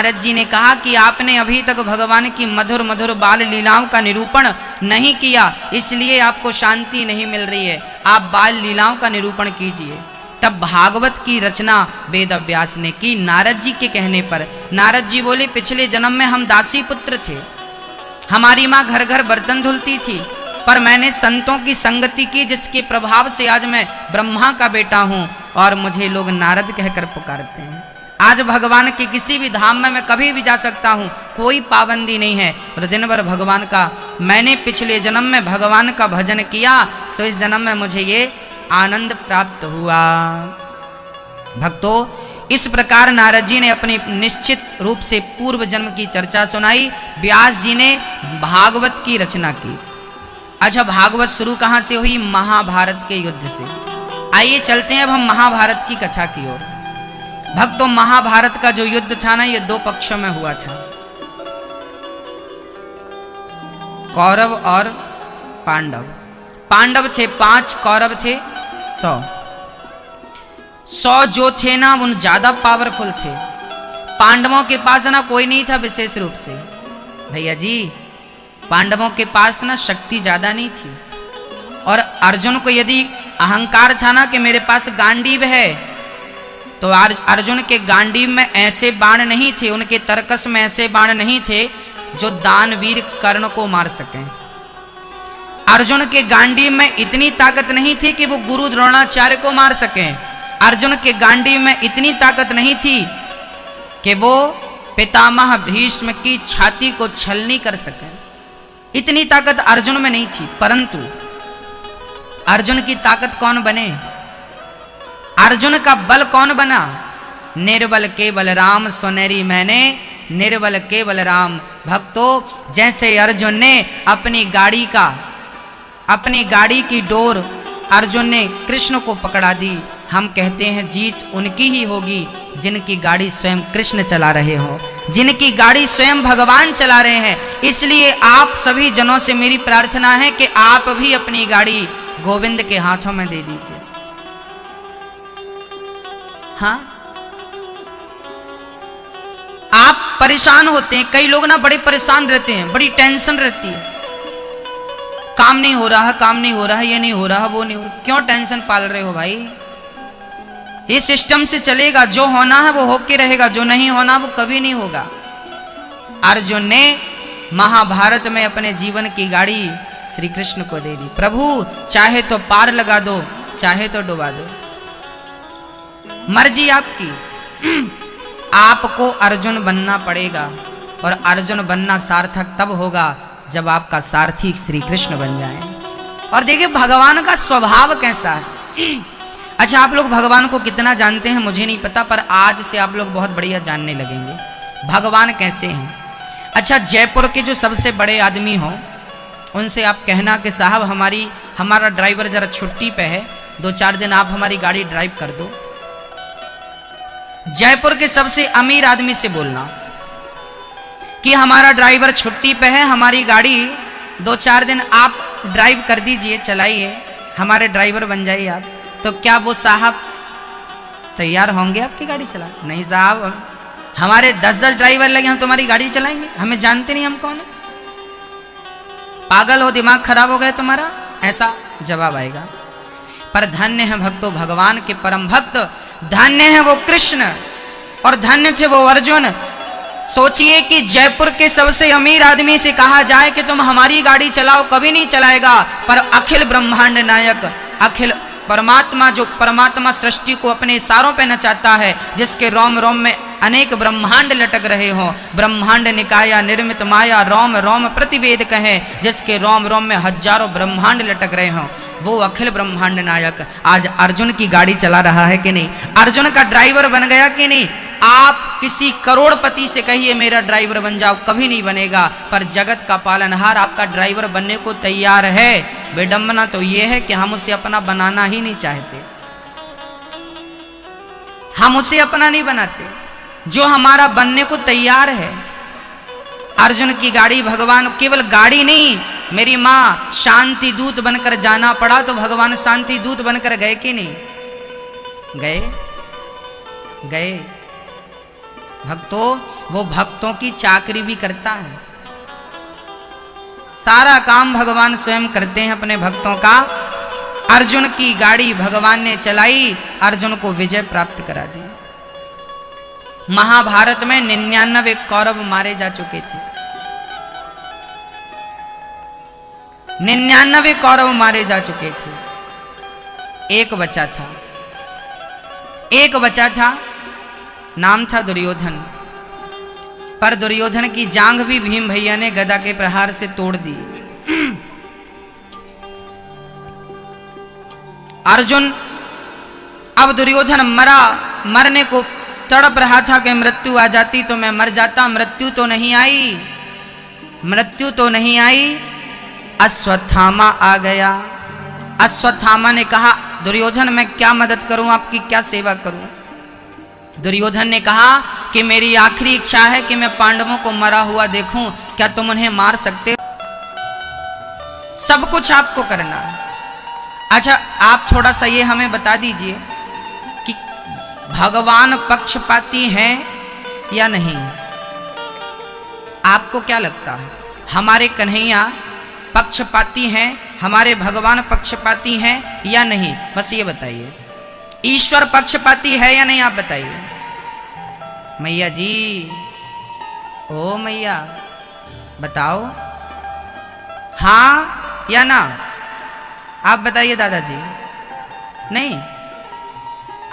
नारद जी ने कहा कि आपने अभी तक भगवान की मधुर मधुर बाल लीलाओं का निरूपण नहीं किया, इसलिए आपको शांति नहीं मिल रही है, आप बाल लीलाओं का निरूपण कीजिए। तब भागवत की रचना वेद व्यास ने की नारद जी के कहने पर। नारद जी बोले, पिछले जन्म में हम दासी पुत्र थे, हमारी माँ घर घर बर्तन धुलती थी, पर मैंने संतों की संगति की, जिसके प्रभाव से आज मैं ब्रह्मा का बेटा हूँ और मुझे लोग नारद कहकर पुकारते हैं। आज भगवान के किसी भी धाम में मैं कभी भी जा सकता हूँ, कोई पाबंदी नहीं है, और दिन भर भगवान का, मैंने पिछले जन्म में भगवान का भजन किया, सो इस जन्म में मुझे ये आनंद प्राप्त हुआ। भक्तों, इस प्रकार नारद जी ने अपनी निश्चित रूप से पूर्व जन्म की चर्चा सुनाई, व्यास जी ने भागवत की रचना की। अच्छा, भागवत शुरू कहाँ से हुई? महाभारत के युद्ध से। आइए चलते हैं अब हम महाभारत की कथा की ओर। भक्तों, महाभारत का जो युद्ध था ना, ये दो पक्षों में हुआ था, कौरव और पांडव। पांडव थे 5, कौरव थे 100। 100 जो थे ना, उन ज्यादा पावरफुल थे। पांडवों के पास ना कोई नहीं था विशेष रूप से। भैया जी, पांडवों के पास ना शक्ति ज्यादा नहीं थी, और अर्जुन को यदि अहंकार था ना कि मेरे पास गांडीव है, तो अर्जुन के गांडीव में ऐसे बाण नहीं थे, उनके तरकस में ऐसे बाण नहीं थे जो दानवीर कर्ण को मार सकें। अर्जुन के गांडीव में इतनी ताकत नहीं थी कि वो गुरु द्रोणाचार्य को मार सकें। अर्जुन के गांडीव में इतनी ताकत नहीं थी कि वो पितामह भीष्म की छाती को छलनी कर सकें। इतनी ताकत अर्जुन में नहीं थी, परंतु अर्जुन की ताकत कौन बने? अर्जुन का बल कौन बना? निर्बल केवल राम सुनेरी मैंने, निर्बल केवल राम। भक्तों, जैसे अर्जुन ने अपनी गाड़ी की डोर अर्जुन ने कृष्ण को पकड़ा दी, हम कहते हैं जीत उनकी ही होगी जिनकी गाड़ी स्वयं कृष्ण चला रहे हो, जिनकी गाड़ी स्वयं भगवान चला रहे हैं। इसलिए आप सभी जनों से मेरी प्रार्थना है कि आप भी अपनी गाड़ी गोविंद के हाथों में दे दीजिए। हाँ, आप परेशान होते हैं, कई लोग ना बड़े परेशान रहते हैं, बड़ी टेंशन रहती है, काम नहीं हो रहा, काम नहीं हो रहा, ये नहीं हो रहा, वो नहीं हो रहा। क्यों टेंशन पाल रहे हो भाई? ये सिस्टम से चलेगा, जो होना है वो होके रहेगा, जो नहीं होना वो कभी नहीं होगा। अर्जुन ने महाभारत में अपने जीवन की गाड़ी श्री कृष्ण को दे दी। प्रभु, चाहे तो पार लगा दो, चाहे तो डुबा दो, मर्जी आपकी। आपको अर्जुन बनना पड़ेगा, और अर्जुन बनना सार्थक तब होगा जब आपका सारथी श्री कृष्ण बन जाए। और देखिए भगवान का स्वभाव कैसा है। अच्छा, आप लोग भगवान को कितना जानते हैं मुझे नहीं पता, पर आज से आप लोग बहुत बढ़िया जानने लगेंगे भगवान कैसे हैं। अच्छा, जयपुर के जो सबसे बड़े आदमी हों उनसे आप कहना कि साहब हमारा ड्राइवर जरा छुट्टी पे है, 2-4 दिन आप हमारी गाड़ी ड्राइव कर दो। जयपुर के सबसे अमीर आदमी से बोलना कि हमारा ड्राइवर छुट्टी पे है, हमारी गाड़ी 2-4 दिन आप ड्राइव कर दीजिए, चलाइए, हमारे ड्राइवर बन जाइए आप। तो क्या वो साहब तैयार होंगे आपकी गाड़ी चला? नहीं साहब, हमारे 10-10 ड्राइवर लगे, हम तुम्हारी गाड़ी चलाएंगे, हमें जानते नहीं हम कौन है, पागल हो, दिमाग खराब हो गया तुम्हारा, ऐसा जवाब आएगा। पर धन्य है भक्तों भगवान के परम भक्त, धन्य है वो कृष्ण और धन्य थे वो अर्जुन। सोचिए कि जयपुर के सबसे अमीर आदमी से कहा जाए कि तुम हमारी गाड़ी चलाओ, कभी नहीं चलाएगा, पर अखिल ब्रह्मांड नायक, अखिल परमात्मा, जो परमात्मा सृष्टि को अपने इशारों पे नचाता है, जिसके रोम रोम में अनेक ब्रह्मांड लटक रहे हों, ब्रह्मांड निकाया निर्मित माया रोम रोम प्रतिवेद कहें, जिसके रोम रोम में हजारों ब्रह्मांड लटक रहे हों, वो अखिल ब्रह्मांड नायक आज अर्जुन की गाड़ी चला रहा है कि नहीं? अर्जुन का ड्राइवर बन गया कि नहीं? आप किसी करोड़पति से कहिए मेरा ड्राइवर बन जाओ, कभी नहीं बनेगा, पर जगत का पालनहार आपका ड्राइवर बनने को तैयार है। विडंबना तो ये है कि हम उसे अपना बनाना ही नहीं चाहते, हम उसे अपना नहीं बनाते, जो हमारा बनने को तैयार है। अर्जुन की गाड़ी भगवान, केवल गाड़ी नहीं, मेरी माँ शांति दूत बनकर जाना पड़ा तो भगवान शांति दूत बनकर गए कि नहीं? गए। भक्तों, वो भक्तों की चाकरी भी करता है। सारा काम भगवान स्वयं करते हैं अपने भक्तों का। अर्जुन की गाड़ी भगवान ने चलाई, अर्जुन को विजय प्राप्त करा दी। महाभारत में 99 कौरव मारे जा चुके थे। 99 कौरव मारे जा चुके थे। एक बचा था, एक बचा था, नाम था दुर्योधन। पर दुर्योधन की जांघ भी भीम भैया ने गदा के प्रहार से तोड़ दी। अर्जुन, अब दुर्योधन मरा, मरने को तड़प रहा था कि मृत्यु आ जाती तो मैं मर जाता। मृत्यु तो नहीं आई, मृत्यु तो नहीं आई। अश्वत्थामा आ गया। अश्वत्थामा ने कहा, दुर्योधन मैं क्या मदद करूं, आपकी क्या सेवा करूं? दुर्योधन ने कहा कि मेरी आखिरी इच्छा है कि मैं पांडवों को मरा हुआ देखूं, क्या तुम उन्हें मार सकते हो? सब कुछ आपको करना है। अच्छा, आप थोड़ा सा ये हमें बता दीजिए कि भगवान पक्षपाती हैं या नहीं? आपको क्या लगता है, हमारे कन्हैया पक्षपाती हैं, हमारे भगवान पक्षपाती हैं या नहीं? बस ये बताइए। ईश्वर पक्षपाती है या नहीं, आप बताइए। मैया जी, ओ मैया बताओ, हाँ या ना? आप बताइए दादाजी। नहीं,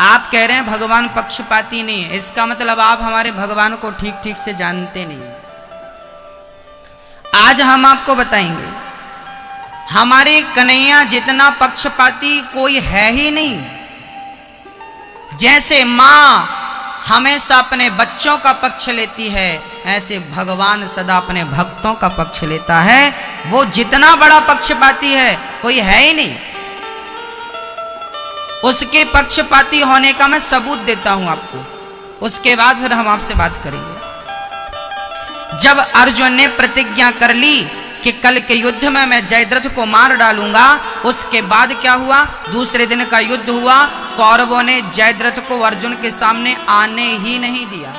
आप कह रहे हैं भगवान पक्षपाती नहीं है, इसका मतलब आप हमारे भगवान को ठीक ठीक से जानते नहीं। आज हम आपको बताएंगे, हमारे कन्हैया जितना पक्षपाती कोई है ही नहीं। जैसे मां हमेशा अपने बच्चों का पक्ष लेती है, ऐसे भगवान सदा अपने भक्तों का पक्ष लेता है। वो जितना बड़ा पक्षपाती है कोई है ही नहीं। उसके पक्षपाती होने का मैं सबूत देता हूं आपको, उसके बाद फिर हम आपसे बात करेंगे। जब अर्जुन ने प्रतिज्ञा कर ली कि कल के युद्ध में मैं जयद्रथ को मार डालूंगा, उसके बाद क्या हुआ? दूसरे दिन का युद्ध हुआ, कौरवों ने जयद्रथ को अर्जुन के सामने आने ही नहीं दिया,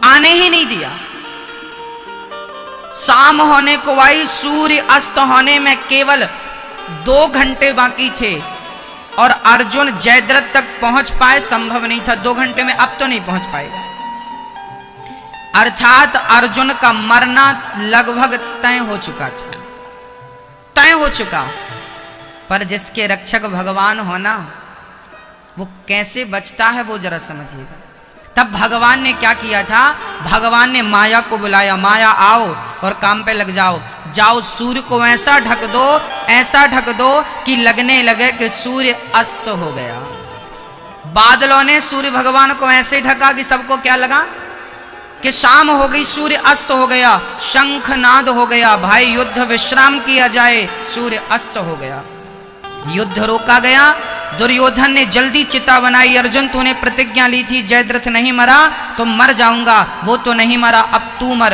आने ही नहीं दिया। शाम होने को आई, सूर्य अस्त होने में केवल 2 घंटे बाकी थे और अर्जुन जयद्रथ तक पहुंच पाए, संभव नहीं था 2 घंटे में, अब तो नहीं पहुंच पाएगा। अर्थात अर्जुन का मरना लगभग तय हो चुका था, तय हो चुका। पर जिसके रक्षक भगवान होना, वो कैसे बचता है वो जरा समझिएगा। तब भगवान ने क्या किया था? भगवान ने माया को बुलाया, माया आओ और काम पे लग जाओ। जाओ सूर्य को ऐसा ढक दो, ऐसा ढक दो कि लगने लगे कि सूर्य अस्त हो गया। बादलों ने सूर्य भगवान को ऐसे ढका कि सबको क्या लगा कि शाम हो गई, सूर्य अस्त हो गया। शंखनाद हो गया, भाई युद्ध विश्राम किया जाए, सूर्य अस्त हो गया। युद्ध रोका गया। दुर्योधन ने जल्दी चिता बनाई, अर्जुन तूने प्रतिज्ञा ली थी जयद्रथ नहीं मरा तो मर जाऊंगा, वो तो नहीं मरा, अब तू मर।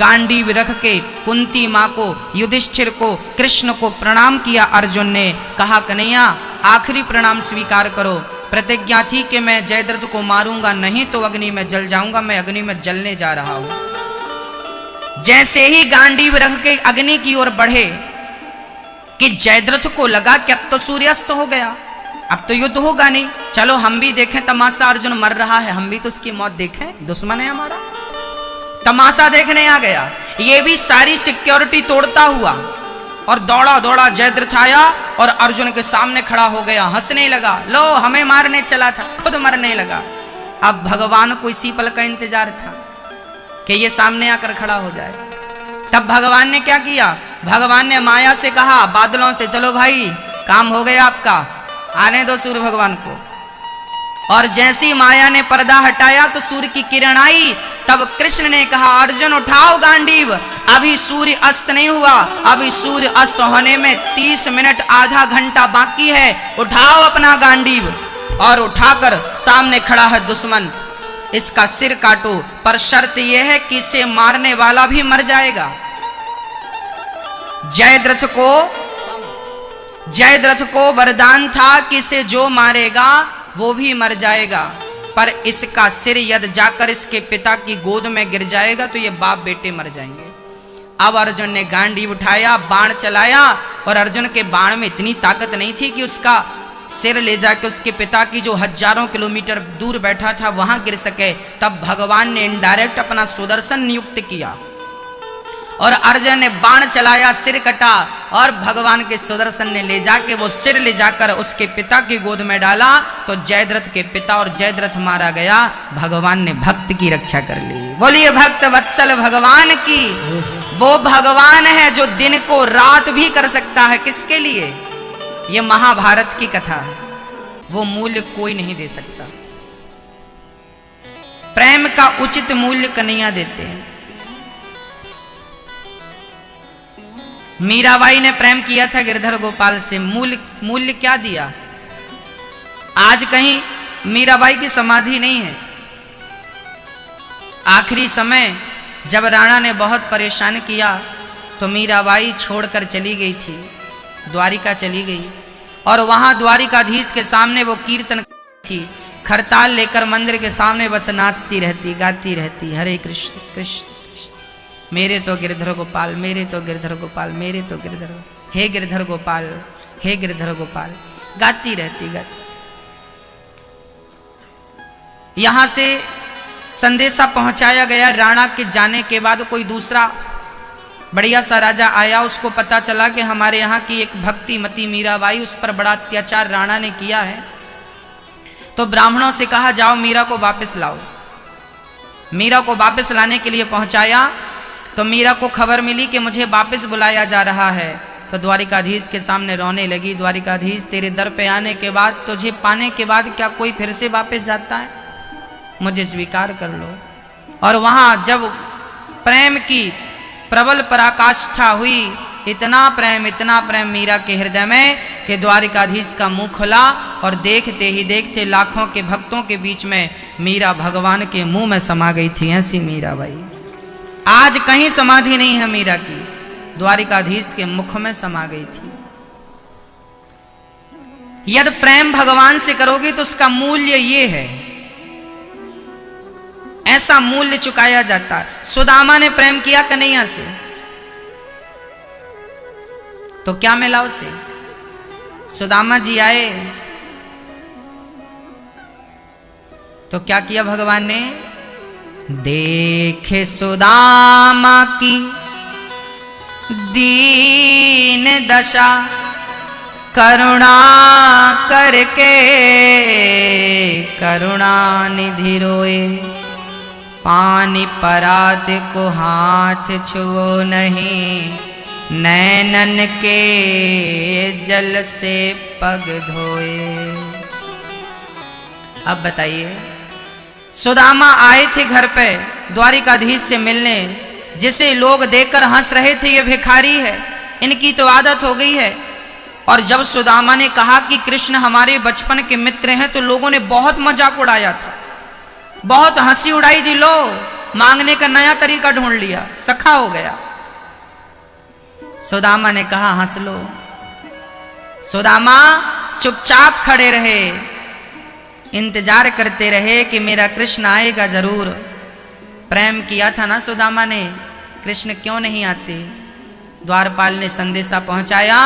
गांडीव रख के कुंती माँ को, युधिष्ठिर को, कृष्ण को प्रणाम किया अर्जुन ने। कहा कन्हैया आखिरी प्रणाम स्वीकार करो। प्रतिज्ञा थी कि मैं जयद्रथ को मारूंगा नहीं तो अग्नि में जल जाऊंगा, मैं अग्नि में जलने जा रहा हूं। जैसे ही गांडीव रख के अग्नि की ओर बढ़े कि जयद्रथ को लगा कि अब तो सूर्यास्त हो गया, अब तो युद्ध होगा नहीं, चलो हम भी देखें तमाशा, अर्जुन मर रहा है, हम भी तो उसकी मौत देखें, दुश्मन है हमारा। तमाशा देखने आ गया। ये भी सारी सिक्योरिटी तोड़ता हुआ और दौड़ा दौड़ा जयद्रथ आया और अर्जुन के सामने खड़ा हो गया, हंसने लगा, लो हमें मारने चला था, खुद मरने लगा। अब भगवान को इसी पल का इंतजार था कि ये सामने आकर खड़ा हो जाए। तब भगवान ने क्या किया? भगवान ने माया से कहा, बादलों से चलो भाई काम हो गया आपका, आने दो सूर्य भगवान को। और जैसी माया ने पर्दा हटाया तो सूर्य की किरण आई। तब कृष्ण ने कहा, अर्जुन उठाओ गांडीव, अभी सूर्य अस्त नहीं हुआ, अभी सूर्य अस्त होने में 30 मिनट आधा घंटा बाकी है, उठाओ अपना गांडीव। और उठाकर सामने खड़ा है दुश्मन, इसका सिर काटो, पर शर्त यह है कि इसे मारने वाला भी मर जाएगा। जयद्रथ को वरदान था कि इसे जो मारेगा वो भी मर जाएगा, पर इसका सिर यदि जाकर इसके पिता की गोद में गिर जाएगा तो ये बाप बेटे मर जाएंगे। अब अर्जुन ने गांडीव उठाया, बाण चलाया, और अर्जुन के बाण में इतनी ताकत नहीं थी कि उसका सिर ले जाकर उसके पिता की जो हजारों किलोमीटर दूर बैठा था वहां गिर सके। तब भगवान ने इनडायरेक्ट अपना सुदर्शन नियुक्त किया और अर्जुन ने बाण चलाया, सिर कटा, और भगवान के सुदर्शन ने ले जाके वो सिर ले जाकर उसके पिता की गोद में डाला तो जयद्रथ के पिता और जयद्रथ मारा गया। भगवान ने भक्त की रक्षा कर ली। बोलिए भक्त वत्सल भगवान की। वो भगवान है जो दिन को रात भी कर सकता है। किसके लिए? ये महाभारत की कथा है। वो मूल्य कोई नहीं दे सकता। प्रेम का उचित मूल्य कन्हैया देते हैं। मीराबाई ने प्रेम किया था गिरधर गोपाल से, मूल्य क्या दिया? आज कहीं मीराबाई की समाधि नहीं है। आखिरी समय जब राणा ने बहुत परेशान किया तो मीराबाई छोड़कर चली गई थी, द्वारिका चली गई, और वहां द्वारिकाधीश के सामने वो कीर्तन थी, खरताल लेकर मंदिर के सामने बस नाचती रहती, गाती रहती, हरे कृष्ण कृष्ण मेरे तो गिरधर गोपाल, मेरे तो गिरधर गोपाल, मेरे तो गिरधर, हे गिरधर गोपाल, हे गिरधर गोपाल, गाती रहती, गाती। यहां से संदेशा पहुंचाया गया। राणा के जाने के बाद कोई दूसरा बढ़िया सा राजा आया, उसको पता चला कि हमारे यहाँ की एक भक्तिमती मीराबाई, उस पर बड़ा अत्याचार राणा ने किया है। तो ब्राह्मणों से कहा जाओ मीरा को वापस लाओ। मीरा को वापस लाने के लिए पहुंचाया तो मीरा को खबर मिली कि मुझे वापस बुलाया जा रहा है। तो द्वारिकाधीश के सामने रोने लगी, द्वारिकाधीश तेरे दर पे आने के बाद, तुझे पाने के बाद क्या कोई फिर से वापस जाता है? मुझे स्वीकार कर लो। और वहां जब प्रेम की प्रबल पराकाष्ठा हुई, इतना प्रेम मीरा के हृदय में कि द्वारिकाधीश का मुंह खुला और देखते ही देखते लाखों के भक्तों के बीच में मीरा भगवान के मुंह में समा गई थी। ऐसी मीराबाई आज कहीं समाधि नहीं है मीरा की, द्वारिकाधीश के मुख में समा गई थी। यदि प्रेम भगवान से करोगे तो उसका मूल्य ये है, ऐसा मूल्य चुकाया जाता है। सुदामा ने प्रेम किया कन्हैया से तो क्या मिला उसे? सुदामा जी आए तो क्या किया भगवान ने? देखे सुदामा की दीन दशा, करुणा करके करुणा निधि रोए, पानी परात को हाथ छुओ नहीं, नैनन के जल से पग धोए। अब बताइए, सुदामा आए थे घर पे द्वारिकाधीश से मिलने, जिसे लोग देखकर हंस रहे थे ये भिखारी है, इनकी तो आदत हो गई है। और जब सुदामा ने कहा कि कृष्ण हमारे बचपन के मित्र हैं तो लोगों ने बहुत मजाक उड़ाया था, बहुत हंसी उड़ाई थी। लो मांगने का नया तरीका ढूंढ लिया, सखा हो गया। सुदामा ने कहा हंस लो। सुदामा चुपचाप खड़े रहे, इंतजार करते रहे कि मेरा कृष्ण आएगा जरूर। प्रेम किया था ना सुदामा ने, कृष्ण क्यों नहीं आते? द्वारपाल ने संदेशा पहुंचाया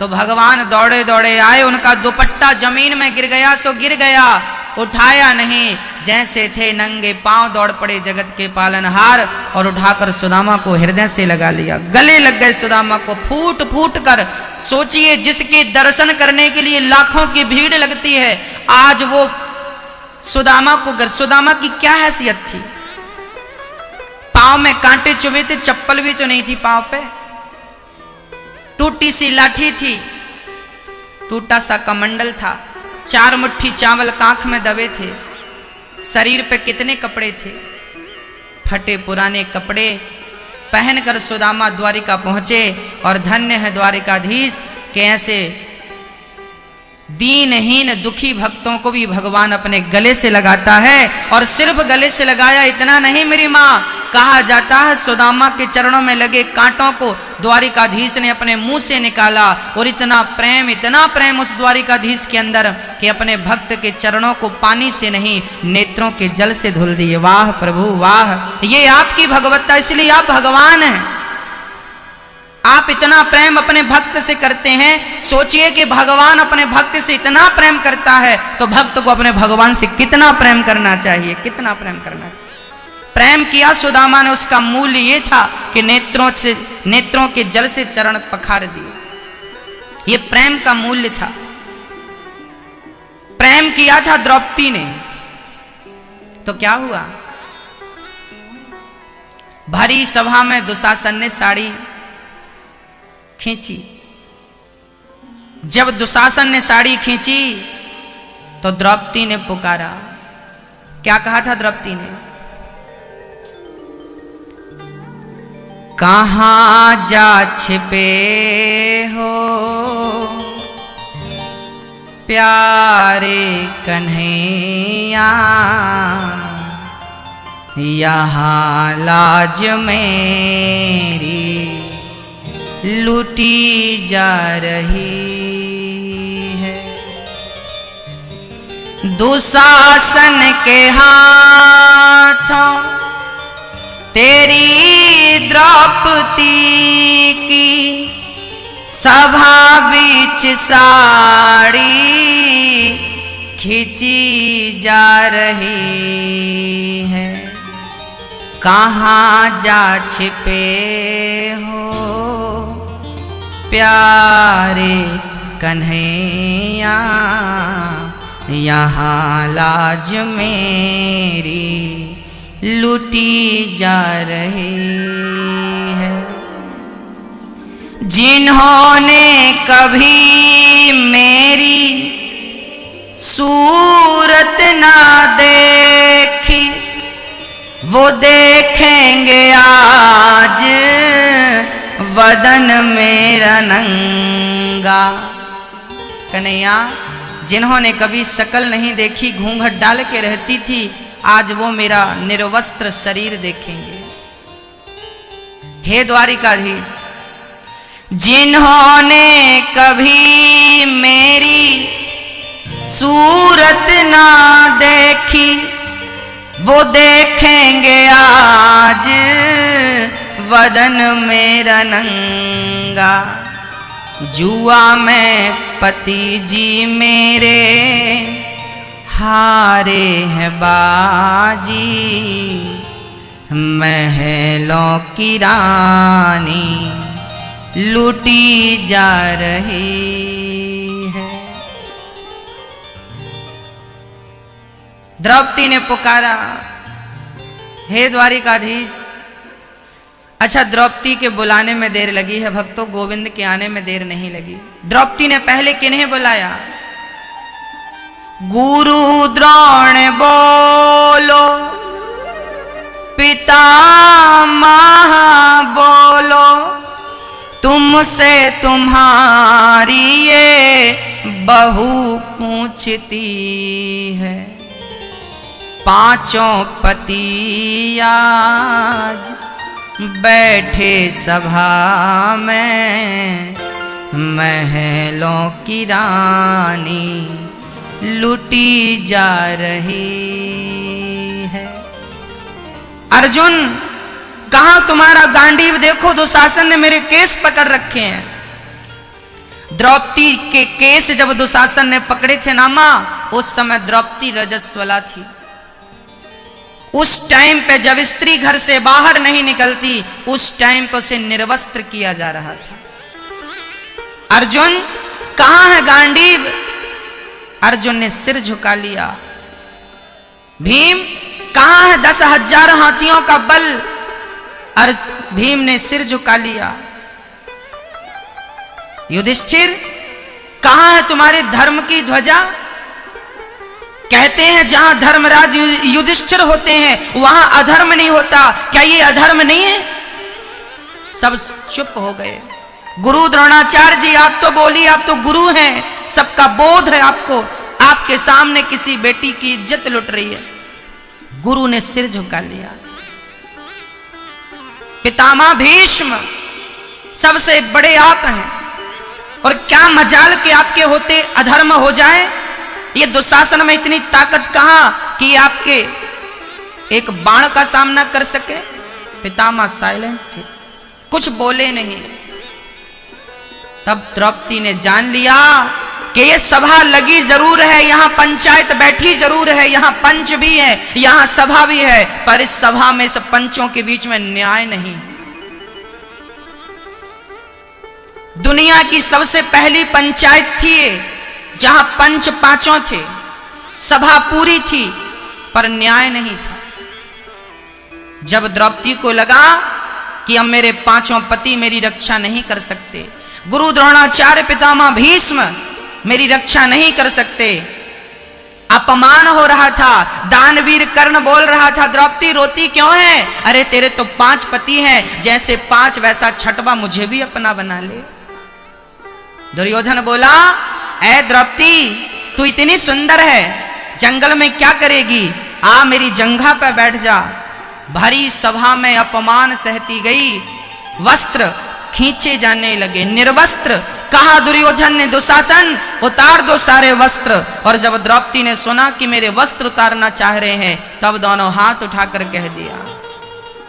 तो भगवान दौड़े दौड़े आए, उनका दुपट्टा जमीन में गिर गया सो गिर गया, उठाया नहीं, जैसे थे नंगे पांव दौड़ पड़े जगत के पालनहार और उठाकर सुदामा को हृदय से लगा लिया, गले लग गए सुदामा को फूट फूट कर। सोचिए, जिसके दर्शन करने के लिए लाखों की भीड़ लगती है, आज वो सुदामा की क्या हैसियत थी? पांव में कांटे चुभे थे, चप्पल भी तो नहीं थी पांव पे, टूटी सी लाठी थी, टूटा सा कमंडल था, 4 मुट्ठी चावल कांख में दबे थे, शरीर पे कितने कपड़े थे, फटे पुराने कपड़े पहनकर सुदामा द्वारिका पहुंचे। और धन्य है द्वारिकाधीश के ऐसे दीनहीन दुखी भक्तों को भी भगवान अपने गले से लगाता है। और सिर्फ गले से लगाया इतना नहीं मेरी माँ, कहा जाता है सुदामा के चरणों में लगे कांटों को द्वारिकाधीश ने अपने मुंह से निकाला, और इतना प्रेम उस द्वारिकाधीश के अंदर कि अपने भक्त के चरणों को पानी से नहीं नेत्रों के जल से धुल दिए। वाह प्रभु वाह, ये आपकी भगवत्ता, इसलिए आप भगवान हैं। आप इतना प्रेम अपने भक्त से करते हैं। सोचिए कि भगवान अपने भक्त से इतना प्रेम करता है तो भक्त को अपने भगवान से कितना प्रेम करना चाहिए, कितना प्रेम करना चाहिए। प्रेम किया सुदामा ने, उसका मूल्य ये था कि नेत्रों के जल से चरण पखार दिए। ये प्रेम का मूल्य था। प्रेम किया था द्रौपदी ने, तो क्या हुआ? भरी सभा में दुशासन ने साड़ी खींची। जब दुशासन ने साड़ी खींची तो द्रौपदी ने पुकारा। क्या कहा था द्रौपदी ने? कहां जा छिपे हो प्यारे कन्हैया, यहाँ लाज मेरी लूटी जा रही है। दुशासन के हाथों तेरी द्रौपदी की सभा बीच साड़ी खींची जा रही है। कहाँ जा छिपे हो प्यारे कन्हैया, यहाँ लाज मेरी लूटी जा रही है। जिन्होंने कभी मेरी सूरत ना देखी वो देखेंगे आज वदन मेरा नंगा। कन्हैया, जिन्होंने कभी शक्ल नहीं देखी, घूंघट डाल के रहती थी, आज वो मेरा निर्वस्त्र शरीर देखेंगे। हे द्वारिकाधीश, जिन्होंने कभी मेरी सूरत ना देखी वो देखेंगे आज वदन मेरा नंगा। जुआ में पति जी मेरे हारे हैं बाजी, महलों की रानी लूटी जा रही है। द्रौपदी ने पुकारा, हे द्वारिकाधीश। अच्छा, द्रौपदी के बुलाने में देर लगी है भक्तों, गोविंद के आने में देर नहीं लगी। द्रौपदी ने पहले किन्हें बुलाया? गुरु द्रोण बोलो, पितामह बोलो, तुमसे तुम्हारी ये बहू पूछती है। पांचों पति आज बैठे सभा में, महलों की रानी लूटी जा रही है। अर्जुन, कहां तुम्हारा गांडीव? देखो, दुशासन ने मेरे केस पकड़ रखे हैं। द्रौपदी के केस जब दुशासन ने पकड़े थे ना मां, उस समय द्रौपदी रजस्वला थी। उस टाइम पे जब स्त्री घर से बाहर नहीं निकलती, उस टाइम पे उसे निर्वस्त्र किया जा रहा था। अर्जुन, कहां है गांडीव? अर्जुन ने सिर झुका लिया। भीम, कहां है 10,000 हाथियों का बल? भीम ने सिर झुका लिया। युधिष्ठिर, कहां है तुम्हारे धर्म की ध्वजा? कहते हैं जहां धर्मराज युधिष्ठिर होते हैं वहां अधर्म नहीं होता। क्या ये अधर्म नहीं है? सब चुप हो गए। गुरु द्रोणाचार्य जी, आप तो बोलिए, आप तो गुरु हैं, सबका बोध है आपको। आपके सामने किसी बेटी की इज्जत लुट रही है। गुरु ने सिर झुका लिया। पितामह भीष्म सबसे बड़े आप हैं, और क्या मजाल के आपके होते अधर्म हो जाए। ये दुशासन में इतनी ताकत कहां कि आपके एक बाण का सामना कर सके। पितामह साइलेंट थे, कुछ बोले नहीं। तब द्रौपदी ने जान लिया कि ये सभा लगी जरूर है, यहां पंचायत बैठी जरूर है, यहां पंच भी है, यहां सभा भी है, पर इस सभा में सब पंचों के बीच में न्याय नहीं। दुनिया की सबसे पहली पंचायत थी जहां पंच पांचों थे, सभा पूरी थी, पर न्याय नहीं था। जब द्रौपदी को लगा कि अब मेरे पांचों पति मेरी रक्षा नहीं कर सकते, गुरु द्रोणाचार्य पितामह भीष्म मेरी रक्षा नहीं कर सकते, अपमान हो रहा था, दानवीर कर्ण बोल रहा था द्रौपदी रोती क्यों है, अरे तेरे तो 5 पति हैं, जैसे 5 वैसा छठवा मुझे भी अपना बना ले। दुर्योधन बोला, ऐ द्रौपदी तू इतनी सुंदर है, जंगल में क्या करेगी, आ मेरी जंघा पर बैठ जा। भरी सभा में अपमान सहती गई, वस्त्र खींचे जाने लगे, निर्वस्त्र। कहा दुर्योधन ने, दुशासन उतार दो सारे वस्त्र। और जब द्रौपदी ने सुना कि मेरे वस्त्र उतारना चाह रहे हैं, तब दोनों हाथ उठाकर कह दिया,